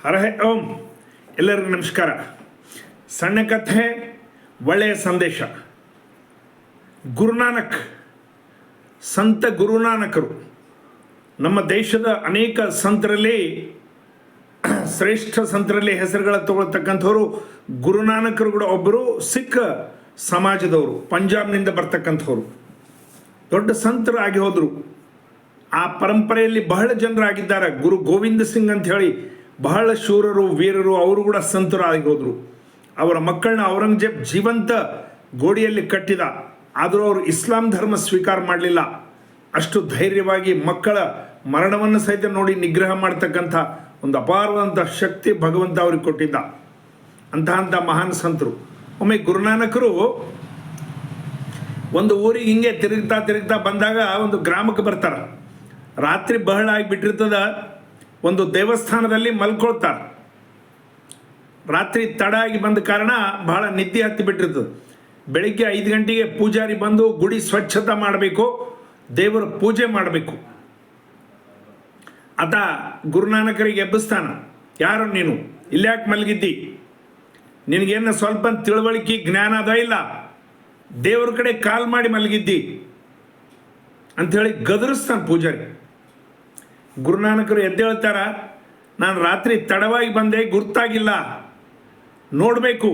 ಹರಹೆ ಓಂ. ಎಲ್ಲರಿಗೂ ನಮಸ್ಕಾರ. ಸಣ್ಣ ಕಥೆ, ಒಳ್ಳೆಯ ಸಂದೇಶ. ಗುರುನಾನಕ್, ಸಂತ ಗುರುನಾನಕರು ನಮ್ಮ ದೇಶದ ಅನೇಕ ಸಂತರಲ್ಲಿ ಶ್ರೇಷ್ಠ ಸಂತರಲ್ಲಿ ಹೆಸರುಗಳ ತಗೊಳ್ತಕ್ಕಂಥವ್ರು. ಗುರುನಾನಕರು ಕೂಡ ಒಬ್ಬರು ಸಿಖ್ ಸಮಾಜದವರು, ಪಂಜಾಬ್ನಿಂದ ಬರ್ತಕ್ಕಂಥವ್ರು. ದೊಡ್ಡ ಸಂತರು ಆಗಿ ಹೋದರು. ಆ ಪರಂಪರೆಯಲ್ಲಿ ಬಹಳ ಜನರಾಗಿದ್ದಾರೆ. ಗುರು ಗೋವಿಂದ ಸಿಂಗ್ ಅಂತ ಹೇಳಿ ಬಹಳ ಶೂರರು, ವೀರರು, ಅವರು ಕೂಡ ಸಂತರು ಆಗಿ ಹೋದರು. ಅವರ ಮಕ್ಕಳನ್ನ ಔರಂಗಜೇಬ್ ಜೀವಂತ ಗೋಡಿಯಲ್ಲಿ ಕಟ್ಟಿದ. ಆದರೂ ಅವರು ಇಸ್ಲಾಂ ಧರ್ಮ ಸ್ವೀಕಾರ ಮಾಡಲಿಲ್ಲ. ಅಷ್ಟು ಧೈರ್ಯವಾಗಿ ಮಕ್ಕಳ ಮರಣವನ್ನು ಸಹಿತ ನೋಡಿ ನಿಗ್ರಹ ಮಾಡ್ತಕ್ಕಂಥ ಒಂದು ಅಪಾರವಾದಂಥ ಶಕ್ತಿ ಭಗವಂತ ಅವ್ರಿಗೆ ಕೊಟ್ಟಿದ್ದ. ಅಂಥ ಮಹಾನ್ ಸಂತರು. ಒಮ್ಮೆ ಗುರುನಾನಕರು ಒಂದು ಊರಿಗೆ ಹಿಂಗೆ ತಿರುಗ್ತಾ ಬಂದಾಗ ಒಂದು ಗ್ರಾಮಕ್ಕೆ ಬರ್ತಾರೆ. ರಾತ್ರಿ ಬಹಳ ಆಗಿಬಿಟ್ಟಿರ್ತದ. ಒಂದು ದೇವಸ್ಥಾನದಲ್ಲಿ ಮಲ್ಕೊಳ್ತಾರೆ. ರಾತ್ರಿ ತಡ ಆಗಿ ಬಂದ ಕಾರಣ ಬಹಳ ನಿದ್ದೆ ಹತ್ತಿ ಬಿಟ್ಟಿರ್ತದೆ. ಬೆಳಿಗ್ಗೆ 5 ಗಂಟೆಗೆ ಪೂಜಾರಿ ಬಂದು ಗುಡಿ ಸ್ವಚ್ಛತೆ ಮಾಡಬೇಕು, ದೇವರ ಪೂಜೆ ಮಾಡಬೇಕು. ಆತ ಗುರುನಾನಕರಿಗೆ ಎಬ್ಬಿಸ್ತಾನ. ಯಾರು ನೀನು? ಇಲ್ಯಾಕೆ ಮಲಗಿದ್ದಿ? ನಿನಗೇನು ಸ್ವಲ್ಪ ತಿಳುವಳಿಕೆ ಜ್ಞಾನ ಅದ ಇಲ್ಲ? ದೇವ್ರ ಕಡೆ ಕಾಲ್ ಮಾಡಿ ಮಲಗಿದ್ದಿ ಅಂಥೇಳಿ ಗದರಿಸ್ತಾನೆ ಪೂಜಾರಿ. ಗುರುನಾನಕರು ಎದ್ದೇಳ್ತಾರ. ನಾನು ರಾತ್ರಿ ತಡವಾಗಿ ಬಂದೆ, ಗುರ್ತಾಗಿಲ್ಲ, ನೋಡಬೇಕು.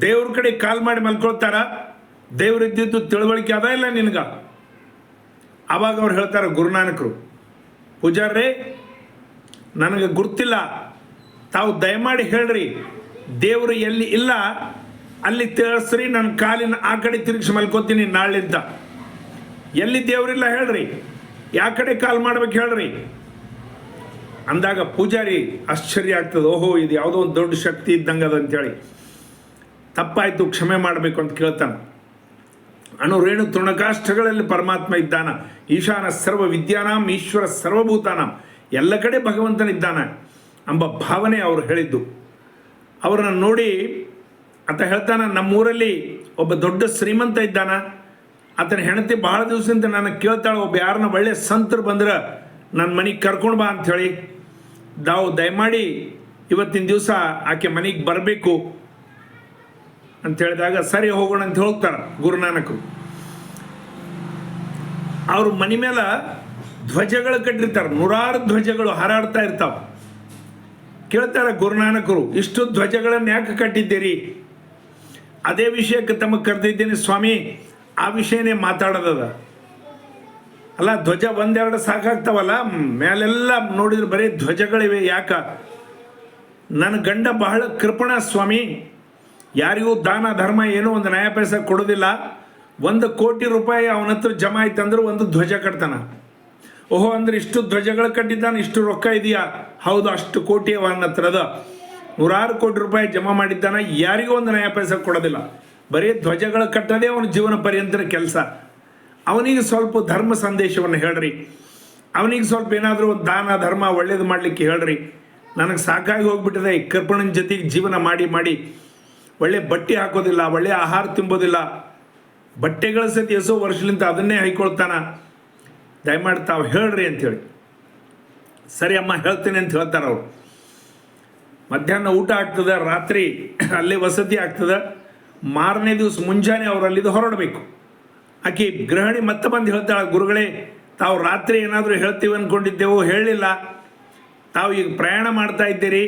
ದೇವ್ರ ಕಡೆ ಕಾಲ್ ಮಾಡಿ ಮಲ್ಕೊಳ್ತಾರ. ದೇವ್ರಿದ್ದಿದ್ದು ತಿಳುವಳಿಕೆ ಅದ ಇಲ್ಲ ನಿನಗ? ಆವಾಗ ಅವ್ರು ಹೇಳ್ತಾರೆ ಗುರುನಾನಕರು, ಪೂಜಾರ್ರೇ ನನಗೆ ಗುರ್ತಿಲ್ಲ, ತಾವು ದಯಮಾಡಿ ಹೇಳ್ರಿ, ದೇವರು ಎಲ್ಲಿ ಇಲ್ಲ ಅಲ್ಲಿ ತಿಳಿಸ್ರಿ, ನನ್ನ ಕಾಲಿನ ಆ ಕಡೆ ತಿರುಗಿಸಿ ಮಲ್ಕೋತೀನಿ ನಾಳಿಂದ. ಎಲ್ಲಿ ದೇವರಿಲ್ಲ ಹೇಳ್ರಿ, ಯಾವ ಕಡೆ ಕಾಲ್ ಮಾಡ್ಬೇಕು ಹೇಳ್ರಿ ಅಂದಾಗ ಪೂಜಾರಿ ಆಶ್ಚರ್ಯ ಆಗ್ತದೆ. ಓಹೋ, ಇದು ಯಾವುದೋ ಒಂದು ದೊಡ್ಡ ಶಕ್ತಿ ಇದ್ದಂಗೆ ಅದ ಅಂತೇಳಿ. ತಪ್ಪಾಯಿತು, ಕ್ಷಮೆ ಮಾಡಬೇಕು ಅಂತ ಕೇಳ್ತಾನೆ. ಅಣು ರೇಣು ತೃಣಕಾಷ್ಠಗಳಲ್ಲಿ ಪರಮಾತ್ಮ ಇದ್ದಾನ. ಈಶಾನ ಸರ್ವ ವಿದ್ಯಾನಾಂ ಈಶ್ವರ ಸರ್ವಭೂತಾನಾಂ, ಎಲ್ಲ ಕಡೆ ಭಗವಂತನಿದ್ದಾನ ಎಂಬ ಭಾವನೆ ಅವರು ಹೇಳಿದ್ದು. ಅವರನ್ನು ನೋಡಿ ಆತ ಹೇಳ್ತಾನ, ನಮ್ಮೂರಲ್ಲಿ ಒಬ್ಬ ದೊಡ್ಡ ಶ್ರೀಮಂತ ಇದ್ದಾನ. ಆತನ ಹೆಂಡತಿ ಬಹಳ ದಿವಸದಿಂದ ನನಗೆ ಕೇಳ್ತಾಳೆ, ಒಬ್ಬ ಯಾರನ್ನ ಒಳ್ಳೆ ಸಂತರು ಬಂದ್ರೆ ನನ್ನ ಮನೆಗೆ ಕರ್ಕೊಂಡು ಬಾ ಅಂಥೇಳಿ. ನಾವು ದಯಮಾಡಿ ಇವತ್ತಿನ ದಿವಸ ಆಕೆ ಮನೆಗೆ ಬರಬೇಕು ಅಂತ ಹೇಳಿದಾಗ ಸರಿ ಹೋಗೋಣ ಅಂತ ಹೋಗ್ತಾರೆ ಗುರುನಾನಕರು. ಅವರು ಮನೆ ಮೇಲೆ ಧ್ವಜಗಳು ಕಟ್ಟಿರ್ತಾರೆ. 100 ಧ್ವಜಗಳು ಹಾರಾಡ್ತಾ ಇರ್ತಾವೆ. ಕೇಳ್ತಾರೆ ಗುರುನಾನಕರು, ಇಷ್ಟು ಧ್ವಜಗಳನ್ನು ಯಾಕೆ ಕಟ್ಟಿದ್ದೀರಿ? ಅದೇ ವಿಷಯಕ್ಕೆ ತಮಗೆ ಕರೆದಿದ್ದೀನಿ ಸ್ವಾಮಿ, ಆ ವಿಷಯನೇ ಮಾತಾಡೋದದ. ಅಲ್ಲ, ಧ್ವಜ ಒಂದೆರಡು ಸಾಕಾಗ್ತಾವಲ್ಲ, ಮೇಲೆಲ್ಲ ನೋಡಿದ್ರೆ ಬರೀ ಧ್ವಜಗಳಿವೆ. ಯಾಕ? ನನ್ನ ಗಂಡ ಬಹಳ ಕೃಪಣ ಸ್ವಾಮಿ, ಯಾರಿಗೂ ದಾನ ಧರ್ಮ ಏನೋ ಒಂದು ನಯ ಪೈಸೆ ಕೊಡೋದಿಲ್ಲ. 1 ಕೋಟಿ ರೂಪಾಯಿ ಅವನ ಹತ್ರ ಜಮಾ ಆಯ್ತಂದ್ರೆ ಒಂದು ಧ್ವಜ ಕಟ್ತಾನ. ಓಹೋ, ಅಂದ್ರೆ ಇಷ್ಟು ಧ್ವಜಗಳು ಕಟ್ಟಿದ್ದಾನೆ, ಇಷ್ಟು ರೊಕ್ಕ ಇದೆಯಾ? ಹೌದು, ಅಷ್ಟು ಕೋಟಿ ಅವನ ಹತ್ರ ಅದ. 100 ಕೋಟಿ ರೂಪಾಯಿ ಜಮಾ ಮಾಡಿದ್ದಾನ, ಯಾರಿಗೂ ಒಂದು ನಯ ಪೈಸೆ ಕೊಡೋದಿಲ್ಲ. ಬರೀ ಧ್ವಜಗಳು ಕಟ್ಟೋದೇ ಅವನ ಜೀವನ ಪರ್ಯಂತರ ಕೆಲಸ. ಅವನಿಗೆ ಸ್ವಲ್ಪ ಧರ್ಮ ಸಂದೇಶವನ್ನು ಹೇಳ್ರಿ, ಅವನಿಗೆ ಸ್ವಲ್ಪ ಏನಾದರೂ ಒಂದು ದಾನ ಧರ್ಮ ಒಳ್ಳೇದು ಮಾಡಲಿಕ್ಕೆ ಹೇಳ್ರಿ. ನನಗೆ ಸಾಕಾಗಿ ಹೋಗ್ಬಿಟ್ಟಿದೆ ಈ ಕೃಪಣನ ಜೊತೆಗೆ ಜೀವನ ಮಾಡಿ. ಒಳ್ಳೆ ಬಟ್ಟೆ ಹಾಕೋದಿಲ್ಲ, ಒಳ್ಳೆ ಆಹಾರ ತಿಂಬೋದಿಲ್ಲ, ಬಟ್ಟೆಗಳ ಸತಿ ಎಸೋ ವರ್ಷಲಿಂದ ಅದನ್ನೇ ಹೈಕೊಳ್ತಾನ. ದಯಮಾಡಿ ತಾವು ಹೇಳ್ರಿ ಅಂಥೇಳಿ. ಸರಿ ಅಮ್ಮ, ಹೇಳ್ತೀನಿ ಅಂತ ಹೇಳ್ತಾರೆ ಅವರು. ಮಧ್ಯಾಹ್ನ ಊಟ ಆಗ್ತದೆ, ರಾತ್ರಿ ಅಲ್ಲೇ ವಸತಿ ಆಗ್ತದೆ. ಮಾರನೇ ದಿವಸ ಮುಂಜಾನೆ ಅವರು ಅಲ್ಲಿದ್ದು ಹೊರಡಬೇಕು. ಆಕೆ ಗೃಹಿಣಿ ಮತ್ತೆ ಬಂದು ಹೇಳ್ತಾಳೆ, ಗುರುಗಳೇ, ತಾವು ರಾತ್ರಿ ಏನಾದರೂ ಹೇಳ್ತೀವಿ ಅಂದ್ಕೊಂಡಿದ್ದೆವು, ಹೇಳಲಿಲ್ಲ. ತಾವು ಈಗ ಪ್ರಯಾಣ ಮಾಡ್ತಾ ಇದ್ದೀರಿ,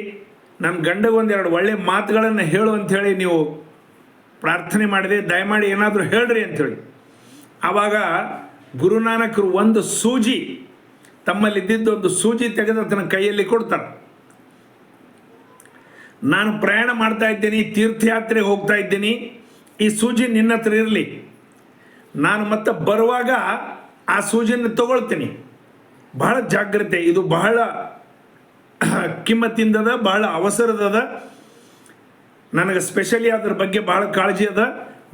ನನ್ನ ಗಂಡಗೆ 1-2 ಒಳ್ಳೆ ಮಾತುಗಳನ್ನು ಹೇಳು ಅಂಥೇಳಿ ನೀವು ಪ್ರಾರ್ಥನೆ ಮಾಡಿದೆ, ದಯಮಾಡಿ ಏನಾದರೂ ಹೇಳ್ರಿ ಅಂಥೇಳಿ. ಆವಾಗ ಗುರುನಾನಕರು ಒಂದು ಸೂಜಿ, ತಮ್ಮಲ್ಲಿದ್ದಿದ್ದು ಒಂದು ಸೂಜಿ ತೆಗೆದು ತನ್ನ ಕೈಯಲ್ಲಿ ಕೊಡ್ತಾರೆ. ನಾನು ಪ್ರಯಾಣ ಮಾಡ್ತಾ ಇದ್ದೀನಿ, ತೀರ್ಥಯಾತ್ರೆ ಹೋಗ್ತಾ ಇದ್ದೀನಿ, ಈ ಸೂಜಿ ನಿನ್ನ ಹತ್ರ ಇರಲಿ. ನಾನು ಮತ್ತೆ ಬರುವಾಗ ಆ ಸೂಜಿಯನ್ನು ತಗೊಳ್ತೀನಿ. ಬಹಳ ಜಾಗ್ರತೆ, ಇದು ಬಹಳ ಕಿಮ್ಮತ್ತಿಂದದ, ಬಹಳ ಅವಸರದದ. ನನಗೆ ಸ್ಪೆಷಲಿ ಅದ್ರ ಬಗ್ಗೆ ಬಹಳ ಕಾಳಜಿ ಅದ.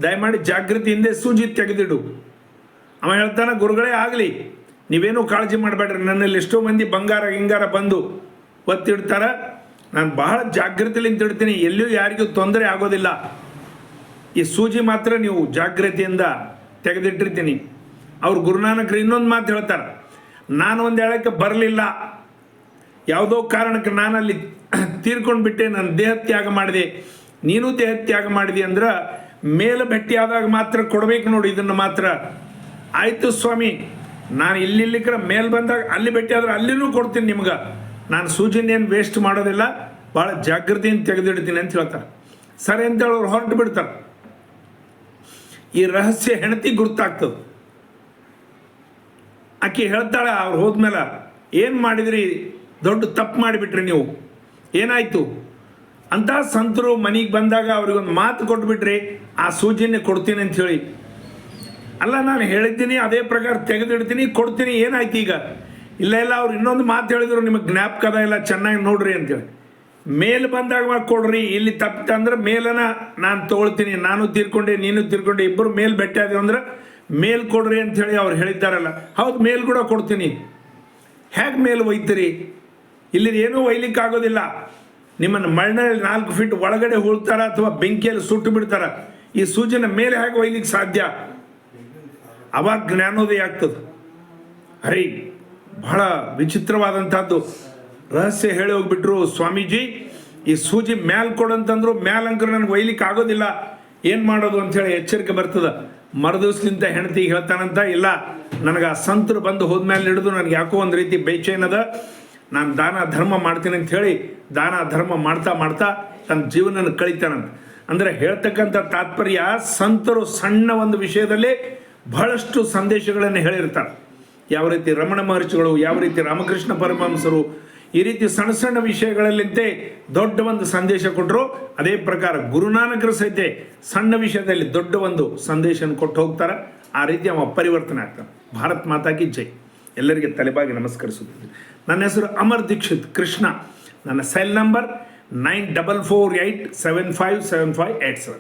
ದಯಮಾಡಿ ಜಾಗೃತಿಯಿಂದ ಸೂಜಿ ತೆಗೆದಿಡು. ಅವ ಹೇಳ್ತಾನೆ, ಗುರುಗಳೇ ಆಗಲಿ, ನೀವೇನೂ ಕಾಳಜಿ ಮಾಡಬೇಡ್ರಿ, ನನ್ನಲ್ಲಿ ಎಷ್ಟೋ ಮಂದಿ ಬಂಗಾರ ಗಿಂಗಾರ ಬಂದು ಒತ್ತಿಡ್ತಾರೆ, ನಾನು ಬಹಳ ಜಾಗೃತಿಲಿಂದ ಇಡ್ತೀನಿ, ಎಲ್ಲಿಯೂ ಯಾರಿಗೂ ತೊಂದರೆ ಆಗೋದಿಲ್ಲ. ಈ ಸೂಜಿ ಮಾತ್ರ ನೀವು ಜಾಗೃತಿಯಿಂದ ತೆಗೆದಿಟ್ಟಿರ್ತೀನಿ. ಅವ್ರು ಗುರುನಾನಕರು ಇನ್ನೊಂದು ಮಾತು ಹೇಳ್ತಾರೆ, ನಾನು ಒಂದು ಹೇಳಕ್ಕೆ ಬರಲಿಲ್ಲ, ಯಾವುದೋ ಕಾರಣಕ್ಕೆ ನಾನಲ್ಲಿ ತೀರ್ಕೊಂಡು ಬಿಟ್ಟೆ, ನಾನು ದೇಹ ತ್ಯಾಗ ಮಾಡಿದೆ, ನೀನು ದೇಹ ತ್ಯಾಗ ಮಾಡಿದೆ ಅಂದ್ರೆ ಮೇಲೆ ಭೇಟಿ ಆದಾಗ ಮಾತ್ರ ಕೊಡ್ಬೇಕು ನೋಡಿ ಇದನ್ನು ಮಾತ್ರ. ಆಯಿತು ಸ್ವಾಮಿ, ನಾನು ಇಲ್ಲಿಕ್ರ ಮೇಲೆ ಬಂದಾಗ ಅಲ್ಲಿ ಭೇಟಿ ಆದ್ರೆ ಅಲ್ಲಿನೂ ಕೊಡ್ತೀನಿ ನಿಮ್ಗೆ, ನಾನು ಸೂಜಿನೇನು ವೇಸ್ಟ್ ಮಾಡೋದಿಲ್ಲ, ಭಾಳ ಜಾಗೃತಿಯಿಂದ ತೆಗೆದಿಡ್ತೀನಿ ಅಂತ ಹೇಳ್ತಾರೆ. ಸರಿ ಅಂತೇಳಿ ಅವ್ರು ಹೊರಟು ಬಿಡ್ತಾರೆ. ಈ ರಹಸ್ಯ ಹೆಂಡತಿ ಗುರ್ತಾಗ್ತದೆ. ಆಕೆ ಹೇಳ್ತಾಳೆ ಅವ್ರು ಹೋದ್ಮೇಲೆ, ಏನು ಮಾಡಿದ್ರಿ, ದೊಡ್ಡ ತಪ್ಪು ಮಾಡಿಬಿಟ್ರಿ ನೀವು, ಏನಾಯಿತು ಅಂತ. ಸಂತರು ಮನೆಗೆ ಬಂದಾಗ ಅವ್ರಿಗೊಂದು ಮಾತು ಕೊಟ್ಬಿಟ್ರಿ, ಆ ಸೂಜಿನೇ ಕೊಡ್ತೀನಿ ಅಂಥೇಳಿ. ಅಲ್ಲ, ನಾನು ಹೇಳಿದ್ದೀನಿ ಅದೇ ಪ್ರಕಾರ ತೆಗೆದಿಡ್ತೀನಿ, ಕೊಡ್ತೀನಿ, ಏನಾಯ್ತು ಈಗ? ಇಲ್ಲ ಅವ್ರು ಇನ್ನೊಂದು ಮಾತು ಹೇಳಿದ್ರು, ನಿಮಗೆ ಜ್ಞಾಪಕದ ಇಲ್ಲ, ಚೆನ್ನಾಗಿ ನೋಡ್ರಿ ಅಂತೇಳಿ. ಮೇಲ್ ಬಂದಾಗ ಕೊಡ್ರಿ, ಇಲ್ಲಿ ತಪ್ಪಂದ್ರೆ ಮೇಲನ ನಾನು ತೊಗೊಳ್ತೀನಿ, ನಾನು ತೀರ್ಕೊಂಡೆ ನೀನು ತೀರ್ಕೊಂಡೆ, ಇಬ್ಬರು ಮೇಲ್ ಭೇಟಿ ಆದೀವಿ ಅಂದ್ರೆ ಮೇಲ್ ಕೊಡ್ರಿ ಅಂಥೇಳಿ ಅವ್ರು ಹೇಳಿದ್ದಾರಲ್ಲ. ಹೌದು, ಮೇಲ್ ಕೂಡ ಕೊಡ್ತೀನಿ. ಹೇಗೆ ಮೇಲ್ ಒಯ್ತೀರಿ? ಇಲ್ಲಿ ಏನೂ ಒಯ್ಲಿಕ್ಕೆ ಆಗೋದಿಲ್ಲ. ನಿಮ್ಮನ್ನು ಮಣ್ಣಲ್ಲಿ 4 ಫೀಟ್ ಒಳಗಡೆ ಹೂಳ್ತಾರ ಅಥವಾ ಬೆಂಕಿಯಲ್ಲಿ ಸುಟ್ಟು ಬಿಡ್ತಾರ. ಈ ಸೂಜಿನ ಮೇಲೆ ಹೇಗೆ ಒಯ್ಲಿಕ್ಕೆ ಸಾಧ್ಯ? ಅವಾಗ ಜ್ಞಾನೋದಯ ಆಗ್ತದೆ. ಅರೆ, ಬಹಳ ವಿಚಿತ್ರವಾದಂಥದ್ದು ರಹಸ್ಯ ಹೇಳಿ ಹೋಗ್ಬಿಟ್ರು ಸ್ವಾಮೀಜಿ. ಈ ಸೂಜಿ ಮ್ಯಾಲ್ ಕೊಡಂತಂದ್ರು, ಮ್ಯಾಲಂಕರು ನನಗೆ ಒಯ್ಲಿಕ್ಕೆ ಆಗೋದಿಲ್ಲ, ಏನು ಮಾಡೋದು ಅಂಥೇಳಿ ಎಚ್ಚರಿಕೆ ಬರ್ತದೆ. ಮರುದಿವ್ಸಲಿಂದ ಹೆಂಡತಿಗೆ ಹೇಳ್ತಾನಂತ, ಇಲ್ಲ ನನಗೆ ಆ ಸಂತರು ಬಂದು ಹೋದ್ಮೇಲೆ ಹಿಡಿದು ನನಗೆ ಯಾಕೋ ಒಂದು ರೀತಿ ಬೇಚೇನದ, ನಾನು ದಾನ ಧರ್ಮ ಮಾಡ್ತೀನಿ ಅಂತ ಹೇಳಿ ದಾನ ಧರ್ಮ ಮಾಡ್ತಾ ತನ್ನ ಜೀವನ ಕಳೀತಾನಂತ. ಅಂದರೆ ಹೇಳ್ತಕ್ಕಂಥ ತಾತ್ಪರ್ಯ, ಸಂತರು ಸಣ್ಣ ಒಂದು ವಿಷಯದಲ್ಲಿ ಬಹಳಷ್ಟು ಸಂದೇಶಗಳನ್ನು ಹೇಳಿರ್ತಾರೆ. ಯಾವ ರೀತಿ ರಮಣ ಮಹರ್ಷಿಗಳು, ಯಾವ ರೀತಿ ರಾಮಕೃಷ್ಣ ಪರಮಹಂಸರು ಈ ರೀತಿ ಸಣ್ಣ ಸಣ್ಣ ವಿಷಯಗಳಲ್ಲಿಂತೆ ದೊಡ್ಡ ಒಂದು ಸಂದೇಶ ಕೊಟ್ಟರು. ಅದೇ ಪ್ರಕಾರ ಗುರುನಾನಕರು ಸಹಿತ ಸಣ್ಣ ವಿಷಯದಲ್ಲಿ ದೊಡ್ಡ ಒಂದು ಸಂದೇಶನ ಕೊಟ್ಟು ಹೋಗ್ತಾರೆ. ಆ ರೀತಿ ಅವ ಪರಿವರ್ತನೆ ಆಗ್ತಾನೆ. ಭಾರತ್ ಮಾತಾ ಕಿ ಜೈ. ಎಲ್ಲರಿಗೆ ತಲೆಬಾಗಿ ನಮಸ್ಕರಿಸುತ್ತಿದ್ದೆ. ನನ್ನ ಹೆಸರು ಅಮರ್ ದೀಕ್ಷಿತ್ ಕೃಷ್ಣ. ನನ್ನ ಸೆಲ್ ನಂಬರ್ 9448757587.